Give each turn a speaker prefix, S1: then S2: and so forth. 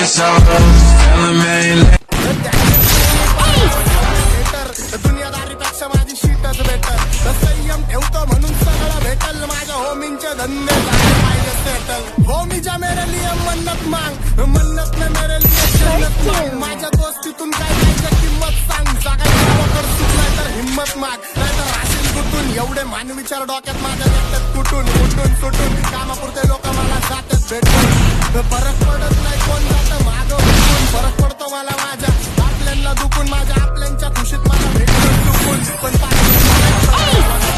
S1: just how telling me.
S2: दुनियादारीपेक्षा माझी शीटच better संयम ठेवतो म्हणून सगळं भेटल माझ्या होमींचे धंदे पाहिजे सेटल होमीच्या मेरे लिए मन्नत मांग मन्नत में मेरे लिए जन्नत मांग माझ्या दोस्तीतून काय पाहिजे किंमत सांग जगायची वखर सुटलाय तर हिम्मत माग नाहीतर राशील कुठून एवढे मानविचार डोक्यात माझ्या भेटतात कुठून कुठून सुटून कामापुरते लोक मला जातात भेटून फरक पडत नाही कोण जातं मागं उठून फरक पडतो मला माझ्या आपल्यांना दुखून माझ्या आपल्यांच्या खुशीत मला भेटून चुकून पण